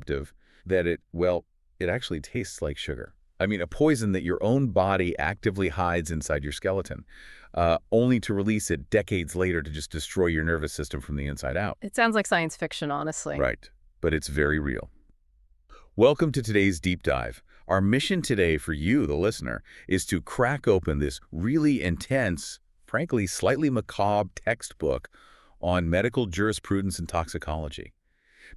deceptive that it actually tastes like sugar. I mean, a poison that your own body actively hides inside your skeleton, only to release it decades later to just destroy your nervous system from the inside out. It sounds like science fiction, honestly. Right, but it's very real. Welcome to today's deep dive. Our mission today for you, the listener, is to crack open this really intense, frankly, slightly macabre textbook on medical jurisprudence and toxicology.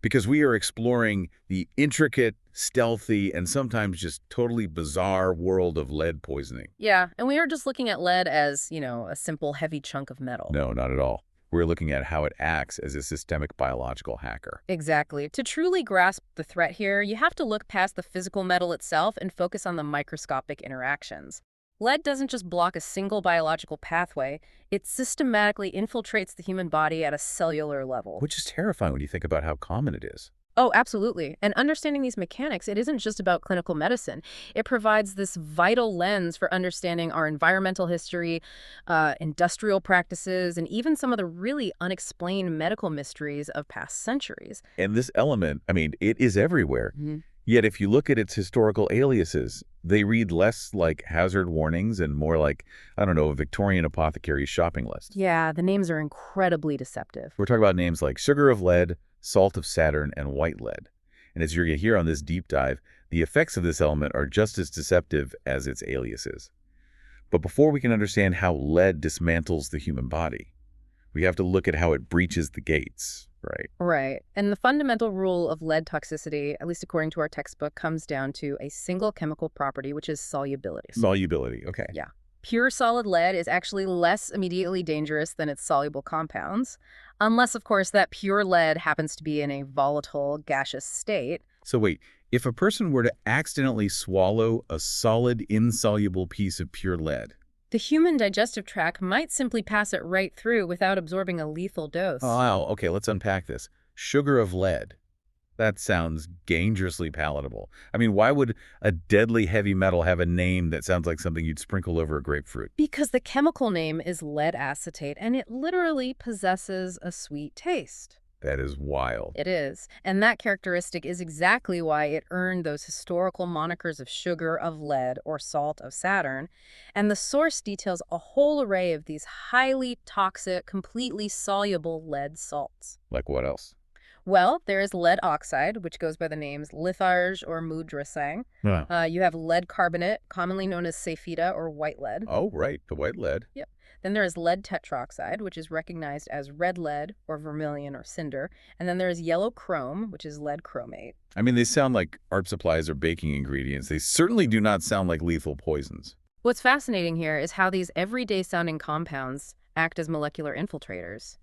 Because we are exploring the intricate, stealthy, and sometimes just totally bizarre world of lead poisoning. Yeah, and we are just looking at lead as, a simple heavy chunk of metal. No, not at all. We're looking at how it acts as a systemic biological hacker. Exactly. To truly grasp the threat here, you have to look past the physical metal itself and focus on the microscopic interactions. Lead doesn't just block a single biological pathway, it systematically infiltrates the human body at a cellular level. Which is terrifying when you think about how common it is. Oh, absolutely. And understanding these mechanics, it isn't just about clinical medicine. It provides this vital lens for understanding our environmental history, industrial practices, and even some of the really unexplained medical mysteries of past centuries. And this element, it is everywhere. Yet if you look at its historical aliases, they read less like hazard warnings and more like, a Victorian apothecary's shopping list. Yeah, the names are incredibly deceptive. We're talking about names like sugar of lead, salt of Saturn, and white lead. And as you're going to hear on this deep dive, the effects of this element are just as deceptive as its aliases. But before we can understand how lead dismantles the human body, we have to look at how it breaches the gates. Right. And the fundamental rule of lead toxicity, at least according to our textbook, comes down to a single chemical property, which is solubility. Solubility, okay. Yeah. Pure solid lead is actually less immediately dangerous than its soluble compounds, unless, of course, that pure lead happens to be in a volatile, gaseous state. So wait, if a person were to accidentally swallow a solid, insoluble piece of pure lead, the human digestive tract might simply pass it right through without absorbing a lethal dose. Oh, wow. Okay, let's unpack this. Sugar of lead. That sounds dangerously palatable. Why would a deadly heavy metal have a name that sounds like something you'd sprinkle over a grapefruit? Because the chemical name is lead acetate, and it literally possesses a sweet taste. That is wild. It is. And that characteristic is exactly why it earned those historical monikers of sugar of lead or salt of Saturn. And the source details a whole array of these highly toxic, completely soluble lead salts. Like what else? Well, there is lead oxide, which goes by the names litharge or mudrasang. Yeah. You have lead carbonate, commonly known as safida or white lead. Oh, right, the white lead. Yep. Then there is lead tetroxide, which is recognized as red lead or vermilion or cinder. And then there is yellow chrome, which is lead chromate. They sound like art supplies or baking ingredients. They certainly do not sound like lethal poisons. What's fascinating here is how these everyday-sounding compounds act as molecular infiltrators.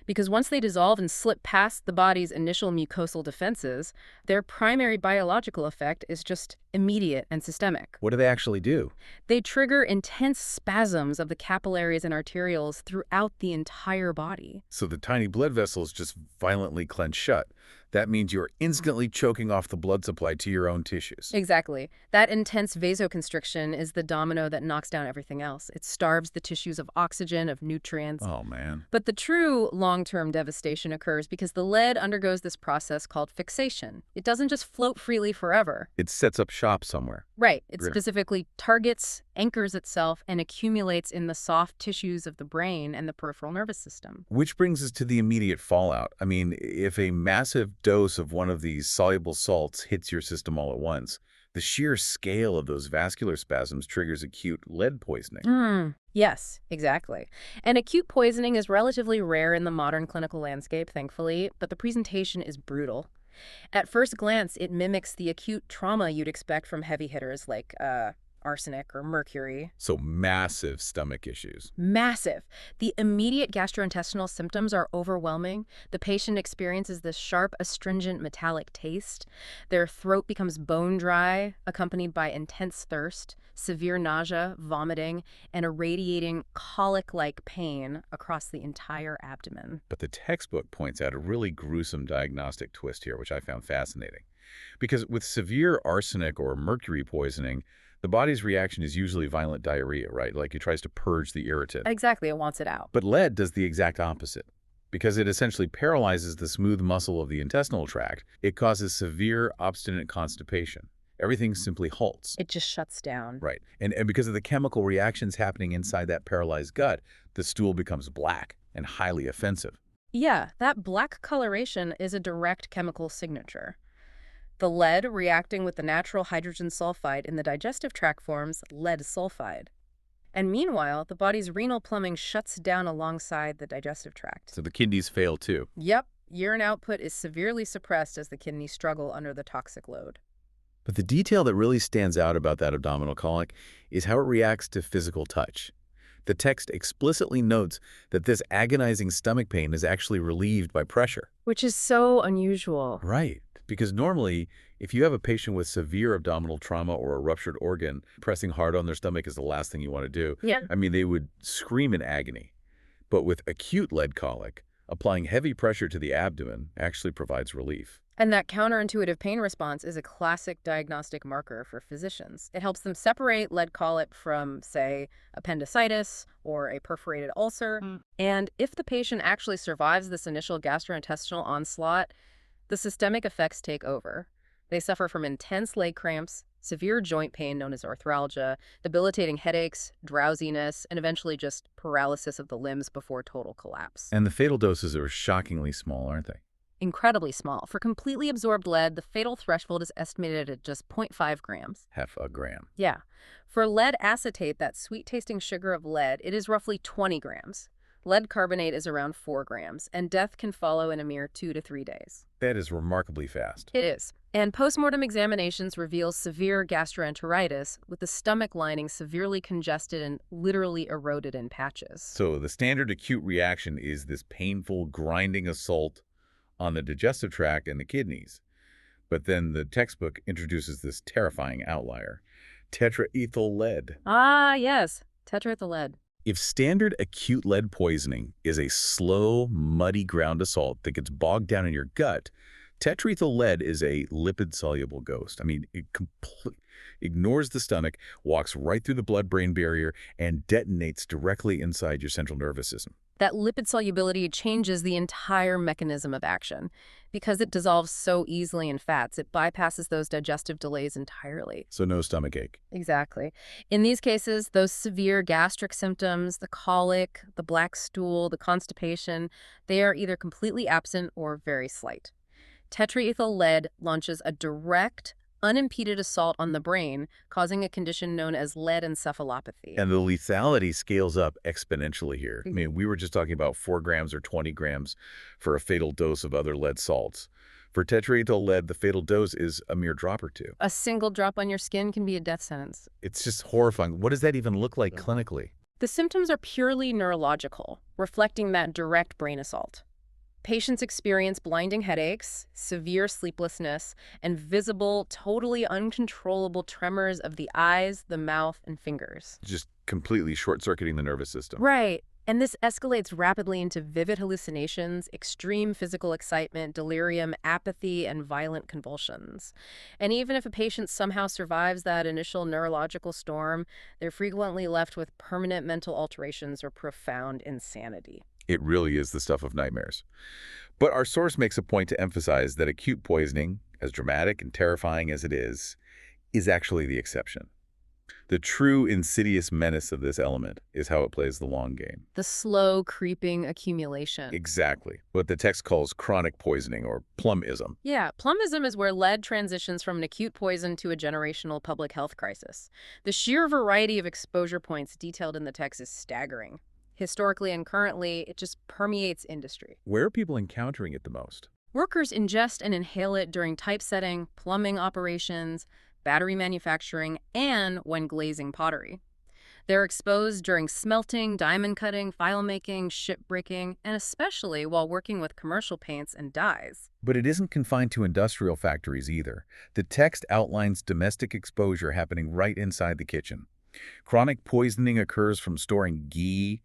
Because once they dissolve and slip past the body's initial mucosal defenses, their primary biological effect is just immediate and systemic. What do they actually do? They trigger intense spasms of the capillaries and arterioles throughout the entire body. So the tiny blood vessels just violently clench shut. That means you're instantly choking off the blood supply to your own tissues. Exactly. That intense vasoconstriction is the domino that knocks down everything else. It starves the tissues of oxygen, of nutrients. Oh, man. But the true long-term devastation occurs because the lead undergoes this process called fixation. It doesn't just float freely forever. It sets up shop somewhere. Right. It specifically targets, anchors itself, and accumulates in the soft tissues of the brain and the peripheral nervous system. Which brings us to the immediate fallout. If a massive dose of one of these soluble salts hits your system all at once, the sheer scale of those vascular spasms triggers acute lead poisoning. Yes, exactly. And acute poisoning is relatively rare in the modern clinical landscape, thankfully, but the presentation is brutal. At first glance, it mimics the acute trauma you'd expect from heavy hitters like arsenic or mercury. So massive stomach issues. Massive. The immediate gastrointestinal symptoms are overwhelming. The patient experiences this sharp, astringent, metallic taste. Their throat becomes bone dry, accompanied by intense thirst, severe nausea, vomiting, and a radiating colic-like pain across the entire abdomen. But the textbook points out a really gruesome diagnostic twist here, which I found fascinating. Because with severe arsenic or mercury poisoning, the body's reaction is usually violent diarrhea, right? Like it tries to purge the irritant. Exactly, it wants it out. But lead does the exact opposite. Because it essentially paralyzes the smooth muscle of the intestinal tract, it causes severe obstinate constipation. Everything simply halts. It just shuts down. Right. And because of the chemical reactions happening inside that paralyzed gut, the stool becomes black and highly offensive. Yeah, that black coloration is a direct chemical signature. The lead reacting with the natural hydrogen sulfide in the digestive tract forms lead sulfide. And meanwhile, the body's renal plumbing shuts down alongside the digestive tract. So the kidneys fail too. Yep, urine output is severely suppressed as the kidneys struggle under the toxic load. But the detail that really stands out about that abdominal colic is how it reacts to physical touch. The text explicitly notes that this agonizing stomach pain is actually relieved by pressure. Which is so unusual. Right. Because normally, if you have a patient with severe abdominal trauma or a ruptured organ, pressing hard on their stomach is the last thing you want to do. Yeah. I mean, they would scream in agony. But with acute lead colic, applying heavy pressure to the abdomen actually provides relief. And that counterintuitive pain response is a classic diagnostic marker for physicians. It helps them separate lead colic from, say, appendicitis or a perforated ulcer. And if the patient actually survives this initial gastrointestinal onslaught, the systemic effects take over. They suffer from intense leg cramps, severe joint pain known as arthralgia, debilitating headaches, drowsiness, and eventually just paralysis of the limbs before total collapse. And the fatal doses are shockingly small, aren't they? Incredibly small. For completely absorbed lead, the fatal threshold is estimated at just 0.5 grams. Half a gram. Yeah. For lead acetate, that sweet-tasting sugar of lead, it is roughly 20 grams. Lead carbonate is around 4 grams, and death can follow in a mere 2 to 3 days. That is remarkably fast. It is. And postmortem examinations reveal severe gastroenteritis, with the stomach lining severely congested and literally eroded in patches. So the standard acute reaction is this painful, grinding assault on the digestive tract and the kidneys. But then the textbook introduces this terrifying outlier, tetraethyl lead. Ah, yes, tetraethyl lead. If standard acute lead poisoning is a slow, muddy ground assault that gets bogged down in your gut, tetraethyl lead is a lipid-soluble ghost. I mean, it ignores the stomach, walks right through the blood-brain barrier, and detonates directly inside your central nervous system. That lipid solubility changes the entire mechanism of action. Because it dissolves so easily in fats, it bypasses those digestive delays entirely. So no stomach ache. Exactly. In these cases, those severe gastric symptoms, the colic, the black stool, the constipation, they are either completely absent or very slight. Tetraethyl lead launches a direct, unimpeded assault on the brain, causing a condition known as lead encephalopathy. And the lethality scales up exponentially here. I mean, we were just talking about 4 grams or 20 grams for a fatal dose of other lead salts. For tetraethyl lead, the fatal dose is a mere drop or two. A single drop on your skin can be a death sentence. It's just horrifying. What does that even look like clinically? The symptoms are purely neurological, reflecting that direct brain assault. Patients experience blinding headaches, severe sleeplessness, and visible, totally uncontrollable tremors of the eyes, the mouth, and fingers. Just completely short-circuiting the nervous system. Right. And this escalates rapidly into vivid hallucinations, extreme physical excitement, delirium, apathy, and violent convulsions. And even if a patient somehow survives that initial neurological storm, they're frequently left with permanent mental alterations or profound insanity. It really is the stuff of nightmares. But our source makes a point to emphasize that acute poisoning, as dramatic and terrifying as it is actually the exception. The true insidious menace of this element is how it plays the long game. The slow, creeping accumulation. Exactly. What the text calls chronic poisoning or plumism. Yeah, plumism is where lead transitions from an acute poison to a generational public health crisis. The sheer variety of exposure points detailed in the text is staggering. Historically and currently, it just permeates industry. Where are people encountering it the most? Workers ingest and inhale it during typesetting, plumbing operations, battery manufacturing, and when glazing pottery. They're exposed during smelting, diamond cutting, file making, shipbreaking, and especially while working with commercial paints and dyes. But it isn't confined to industrial factories either. The text outlines domestic exposure happening right inside the kitchen. Chronic poisoning occurs from storing ghee,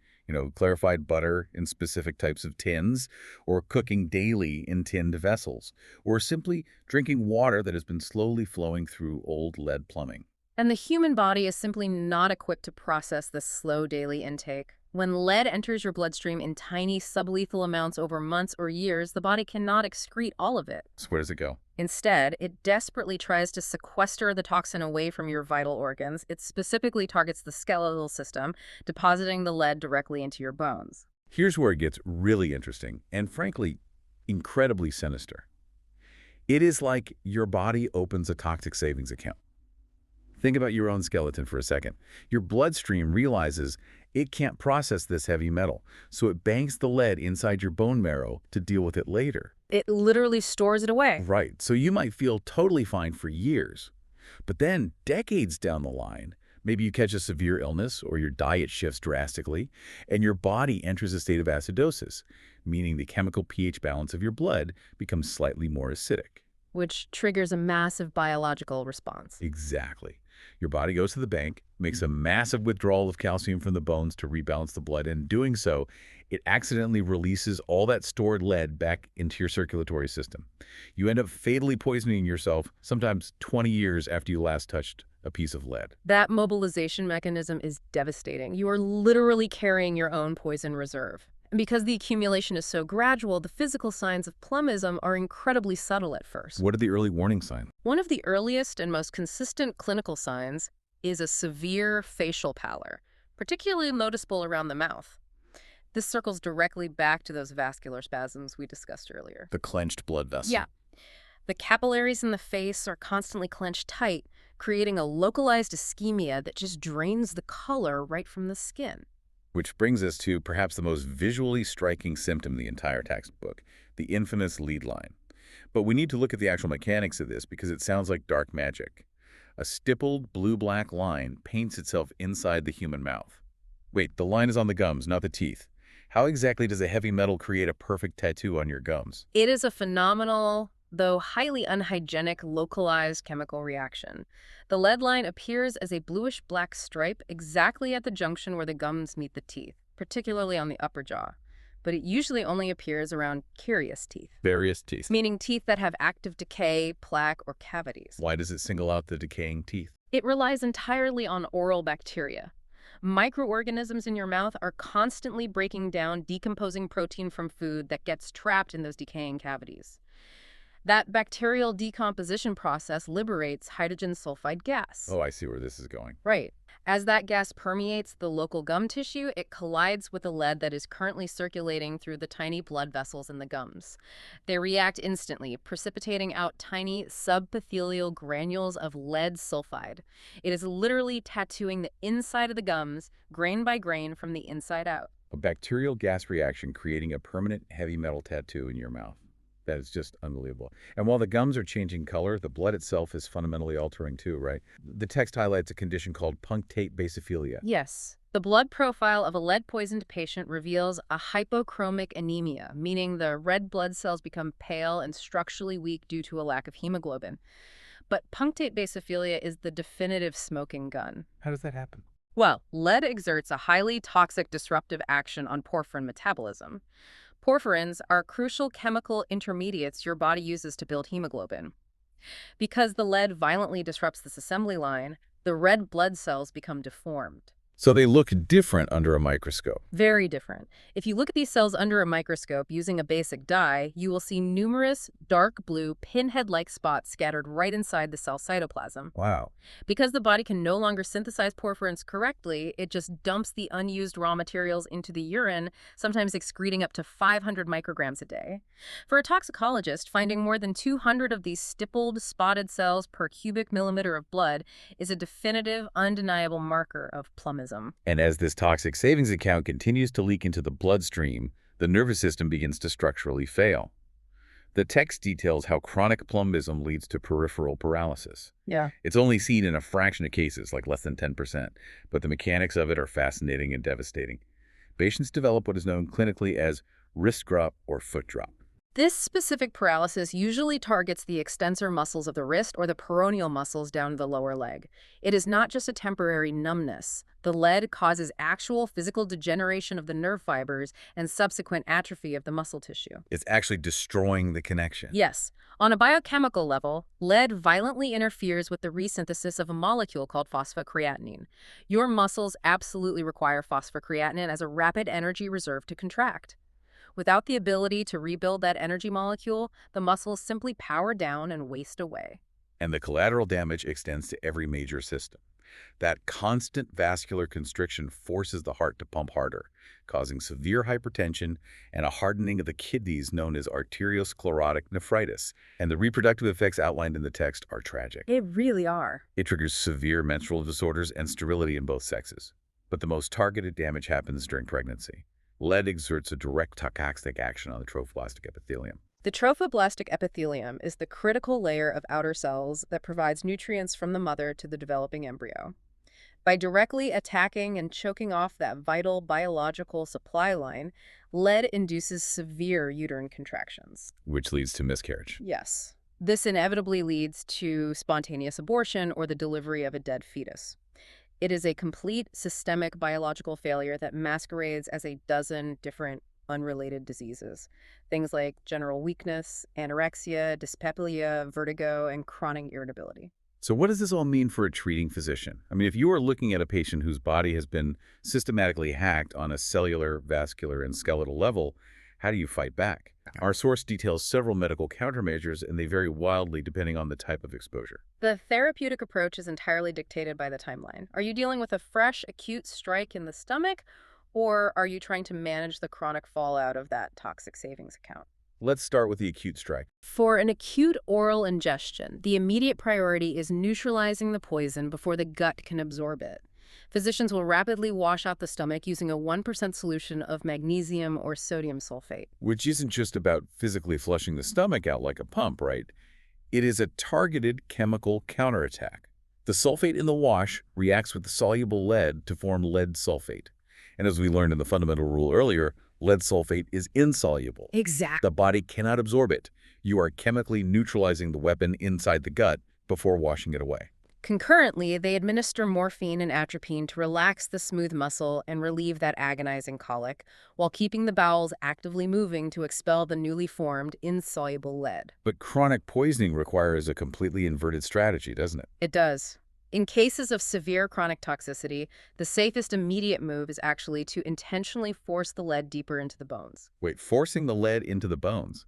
clarified butter in specific types of tins, or cooking daily in tinned vessels, or simply drinking water that has been slowly flowing through old lead plumbing. And the human body is simply not equipped to process this slow daily intake. When lead enters your bloodstream in tiny sublethal amounts over months or years, the body cannot excrete all of it. So where does it go? Instead, it desperately tries to sequester the toxin away from your vital organs. It specifically targets the skeletal system, depositing the lead directly into your bones. Here's where it gets really interesting and, frankly, incredibly sinister. It is like your body opens a toxic savings account. Think about your own skeleton for a second. Your bloodstream realizes it can't process this heavy metal, so it banks the lead inside your bone marrow to deal with it later. It literally stores it away. Right, so you might feel totally fine for years. But then, decades down the line, maybe you catch a severe illness or your diet shifts drastically, and your body enters a state of acidosis, meaning the chemical pH balance of your blood becomes slightly more acidic. Which triggers a massive biological response. Exactly. Your body goes to the bank, makes a massive withdrawal of calcium from the bones to rebalance the blood, and in doing so, it accidentally releases all that stored lead back into your circulatory system. You end up fatally poisoning yourself, sometimes 20 years after you last touched a piece of lead. That mobilization mechanism is devastating. You are literally carrying your own poison reserve. And because the accumulation is so gradual, the physical signs of plumbism are incredibly subtle at first. What are the early warning signs? One of the earliest and most consistent clinical signs is a severe facial pallor, particularly noticeable around the mouth. This circles directly back to those vascular spasms we discussed earlier. The clenched blood vessel. Yeah. The capillaries in the face are constantly clenched tight, creating a localized ischemia that just drains the color right from the skin. Which brings us to perhaps the most visually striking symptom in the entire textbook, the infamous lead line. But we need to look at the actual mechanics of this because it sounds like dark magic. A stippled blue-black line paints itself inside the human mouth. Wait, the line is on the gums, not the teeth. How exactly does a heavy metal create a perfect tattoo on your gums? It is a phenomenal, though highly unhygienic, localized chemical reaction. The lead line appears as a bluish-black stripe exactly at the junction where the gums meet the teeth, particularly on the upper jaw. But it usually only appears around carious teeth. Various teeth. Meaning teeth that have active decay, plaque, or cavities. Why does it single out the decaying teeth? It relies entirely on oral bacteria. Microorganisms in your mouth are constantly breaking down decomposing protein from food that gets trapped in those decaying cavities. That bacterial decomposition process liberates hydrogen sulfide gas. Oh, I see where this is going. Right. As that gas permeates the local gum tissue, it collides with the lead that is currently circulating through the tiny blood vessels in the gums. They react instantly, precipitating out tiny subepithelial granules of lead sulfide. It is literally tattooing the inside of the gums, grain by grain, from the inside out. A bacterial gas reaction creating a permanent heavy metal tattoo in your mouth. That is just unbelievable. And while the gums are changing color, the blood itself is fundamentally altering too, right? The text highlights a condition called punctate basophilia. Yes. The blood profile of a lead-poisoned patient reveals a hypochromic anemia, meaning the red blood cells become pale and structurally weak due to a lack of hemoglobin. But punctate basophilia is the definitive smoking gun. How does that happen? Well, lead exerts a highly toxic disruptive action on porphyrin metabolism. Porphyrins are crucial chemical intermediates your body uses to build hemoglobin. Because the lead violently disrupts this assembly line, the red blood cells become deformed. So they look different under a microscope. Very different. If you look at these cells under a microscope using a basic dye, you will see numerous dark blue pinhead-like spots scattered right inside the cell cytoplasm. Wow. Because the body can no longer synthesize porphyrins correctly, it just dumps the unused raw materials into the urine, sometimes excreting up to 500 micrograms a day. For a toxicologist, finding more than 200 of these stippled, spotted cells per cubic millimeter of blood is a definitive, undeniable marker of plumbism. And as this toxic savings account continues to leak into the bloodstream, the nervous system begins to structurally fail. The text details how chronic plumbism leads to peripheral paralysis. Yeah. It's only seen in a fraction of cases, like less than 10%, but the mechanics of it are fascinating and devastating. Patients develop what is known clinically as wrist drop or foot drop. This specific paralysis usually targets the extensor muscles of the wrist or the peroneal muscles down the lower leg. It is not just a temporary numbness. The lead causes actual physical degeneration of the nerve fibers and subsequent atrophy of the muscle tissue. It's actually destroying the connection. Yes, on a biochemical level, lead violently interferes with the resynthesis of a molecule called phosphocreatinine. Your muscles absolutely require phosphocreatinine as a rapid energy reserve to contract. Without the ability to rebuild that energy molecule, the muscles simply power down and waste away. And the collateral damage extends to every major system. That constant vascular constriction forces the heart to pump harder, causing severe hypertension and a hardening of the kidneys known as arteriosclerotic nephritis. And the reproductive effects outlined in the text are tragic. They really are. It triggers severe menstrual disorders and sterility in both sexes. But the most targeted damage happens during pregnancy. Lead exerts a direct toxic action on the trophoblastic epithelium. The trophoblastic epithelium is the critical layer of outer cells that provides nutrients from the mother to the developing embryo. By directly attacking and choking off that vital biological supply line, lead induces severe uterine contractions. Which leads to miscarriage. Yes. This inevitably leads to spontaneous abortion or the delivery of a dead fetus. It is a complete systemic biological failure that masquerades as a dozen different unrelated diseases. Things like general weakness, anorexia, dyspepsia, vertigo, and chronic irritability. So what does this all mean for a treating physician? I mean, if you are looking at a patient whose body has been systematically hacked on a cellular, vascular, and skeletal level, how do you fight back? Our source details several medical countermeasures, and they vary wildly depending on the type of exposure. The therapeutic approach is entirely dictated by the timeline. Are you dealing with a fresh, acute strike in the stomach, or are you trying to manage the chronic fallout of that toxic savings account? Let's start with the acute strike. For an acute oral ingestion, the immediate priority is neutralizing the poison before the gut can absorb it. Physicians will rapidly wash out the stomach using a 1% solution of magnesium or sodium sulfate. Which isn't just about physically flushing the stomach out like a pump, right? It is a targeted chemical counterattack. The sulfate in the wash reacts with the soluble lead to form lead sulfate. And as we learned in the fundamental rule earlier, lead sulfate is insoluble. Exactly. The body cannot absorb it. You are chemically neutralizing the weapon inside the gut before washing it away. Concurrently, they administer morphine and atropine to relax the smooth muscle and relieve that agonizing colic, while keeping the bowels actively moving to expel the newly formed, insoluble lead. But chronic poisoning requires a completely inverted strategy, doesn't it? It does. In cases of severe chronic toxicity, the safest immediate move is actually to intentionally force the lead deeper into the bones. Wait, forcing the lead into the bones?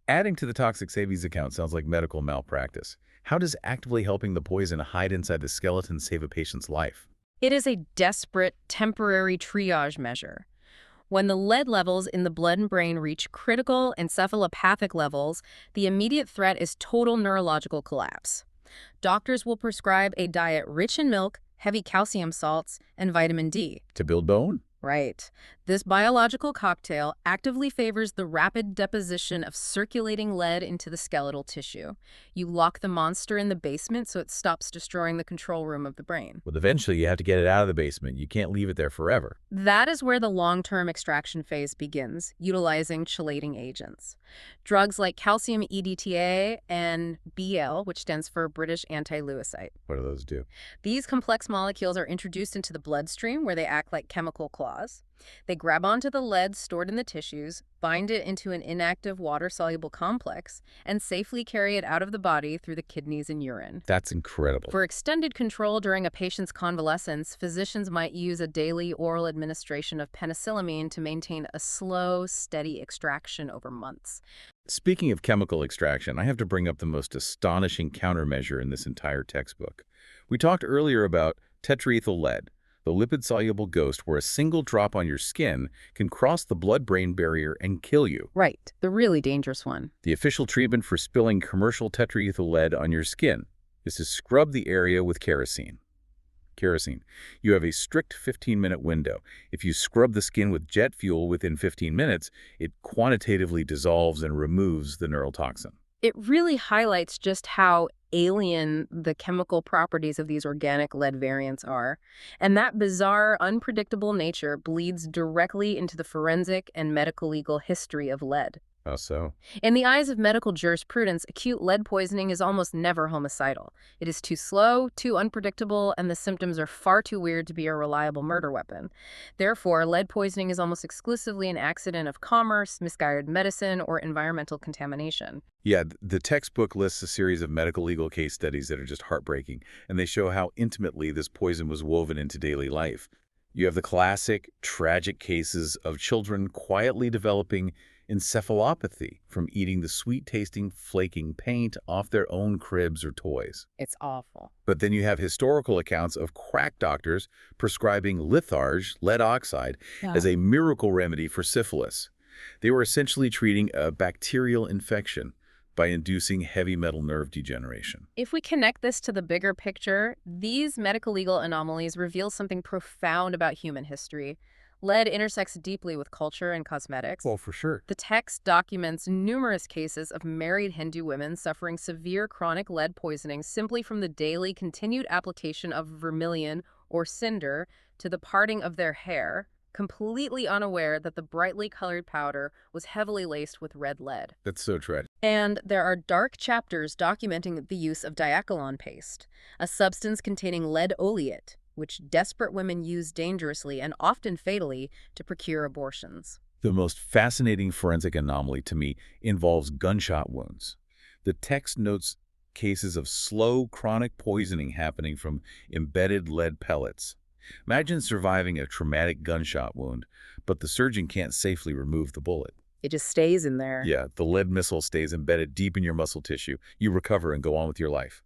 Adding to the toxic savings account sounds like medical malpractice. How does actively helping the poison hide inside the skeleton save a patient's life? It is a desperate, temporary triage measure. When the lead levels in the blood and brain reach critical encephalopathic levels, the immediate threat is total neurological collapse. Doctors will prescribe a diet rich in milk, heavy calcium salts, and vitamin D. To build bone? Right. This biological cocktail actively favors the rapid deposition of circulating lead into the skeletal tissue. You lock the monster in the basement so it stops destroying the control room of the brain. But eventually you have to get it out of the basement. You can't leave it there forever. That is where the long-term extraction phase begins, utilizing chelating agents. Drugs like calcium EDTA and BL, which stands for British anti-leucite. What do those do? These complex molecules are introduced into the bloodstream where they act like chemical claws. They grab onto the lead stored in the tissues, bind it into an inactive water-soluble complex, and safely carry it out of the body through the kidneys and urine. That's incredible. For extended control during a patient's convalescence, physicians might use a daily oral administration of penicillamine to maintain a slow, steady extraction over months. Speaking of chemical extraction, I have to bring up the most astonishing countermeasure in this entire textbook. We talked earlier about tetraethyl lead, the lipid-soluble ghost where a single drop on your skin can cross the blood-brain barrier and kill you. Right, the really dangerous one. The official treatment for spilling commercial tetraethyl lead on your skin is to scrub the area with kerosene. You have a strict 15-minute window. If you scrub the skin with jet fuel within 15 minutes, it quantitatively dissolves and removes the neurotoxin. It really highlights just how alien the chemical properties of these organic lead variants are, and that bizarre, unpredictable nature bleeds directly into the forensic and medical legal history of lead. How so? In the eyes of medical jurisprudence, acute lead poisoning is almost never homicidal. It is too slow, too unpredictable, and the symptoms are far too weird to be a reliable murder weapon. Therefore, lead poisoning is almost exclusively an accident of commerce, misguided medicine, or environmental contamination. Yeah, the textbook lists a series of medical legal case studies that are just heartbreaking, and they show how intimately this poison was woven into daily life. You have the classic, tragic cases of children quietly developing encephalopathy from eating the sweet-tasting, flaking paint off their own cribs or toys. It's awful. But then you have historical accounts of quack doctors prescribing litharge, lead oxide, Yeah. as a miracle remedy for syphilis. They were essentially treating a bacterial infection by inducing heavy metal nerve degeneration. If we connect this to the bigger picture, these medical legal anomalies reveal something profound about human history. Lead intersects deeply with culture and cosmetics. Well, for sure. The text documents numerous cases of married Hindu women suffering severe chronic lead poisoning simply from the daily continued application of vermilion or cinder to the parting of their hair, completely unaware that the brightly colored powder was heavily laced with red lead. That's so tragic. And there are dark chapters documenting the use of diachylon paste, a substance containing lead oleate, which desperate women use dangerously and often fatally to procure abortions. The most fascinating forensic anomaly to me involves gunshot wounds. The text notes cases of slow, chronic poisoning happening from embedded lead pellets. Imagine surviving a traumatic gunshot wound, but the surgeon can't safely remove the bullet. It just stays in there. Yeah, the lead missile stays embedded deep in your muscle tissue. You recover and go on with your life.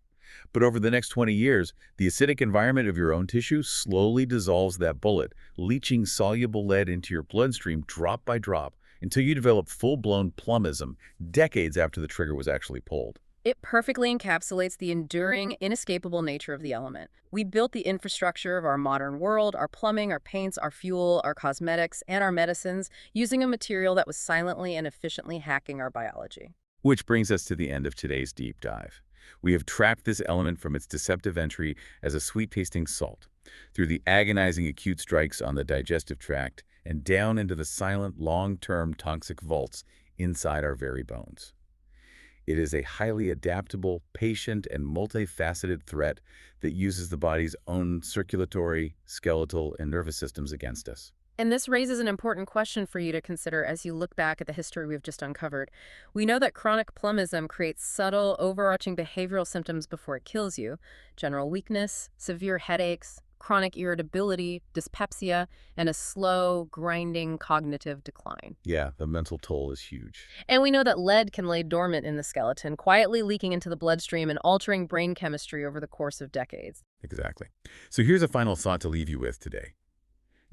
But over the next 20 years, the acidic environment of your own tissue slowly dissolves that bullet, leaching soluble lead into your bloodstream drop by drop until you develop full-blown plumbism decades after the trigger was actually pulled. It perfectly encapsulates the enduring, inescapable nature of the element. We built the infrastructure of our modern world, our plumbing, our paints, our fuel, our cosmetics, and our medicines, using a material that was silently and efficiently hacking our biology. Which brings us to the end of today's deep dive. We have tracked this element from its deceptive entry as a sweet-tasting salt, through the agonizing acute strikes on the digestive tract, and down into the silent, long-term toxic vaults inside our very bones. It is a highly adaptable, patient, and multifaceted threat that uses the body's own circulatory, skeletal, and nervous systems against us. And this raises an important question for you to consider as you look back at the history we've just uncovered. We know that chronic plumbism creates subtle, overarching behavioral symptoms before it kills you: general weakness, severe headaches, chronic irritability, dyspepsia, and a slow, grinding cognitive decline. Yeah, the mental toll is huge. And we know that lead can lay dormant in the skeleton, quietly leaking into the bloodstream and altering brain chemistry over the course of decades. Exactly. So here's a final thought to leave you with today.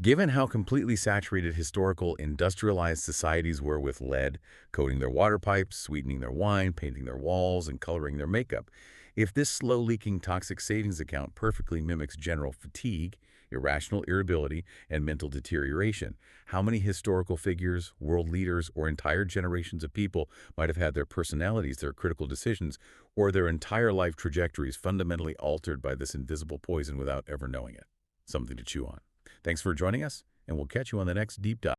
Given how completely saturated historical industrialized societies were with lead, coating their water pipes, sweetening their wine, painting their walls, and coloring their makeup, if this slow-leaking toxic savings account perfectly mimics general fatigue, irrational irritability, and mental deterioration, how many historical figures, world leaders, or entire generations of people might have had their personalities, their critical decisions, or their entire life trajectories fundamentally altered by this invisible poison without ever knowing it? Something to chew on. Thanks for joining us, and we'll catch you on the next Deep Dive.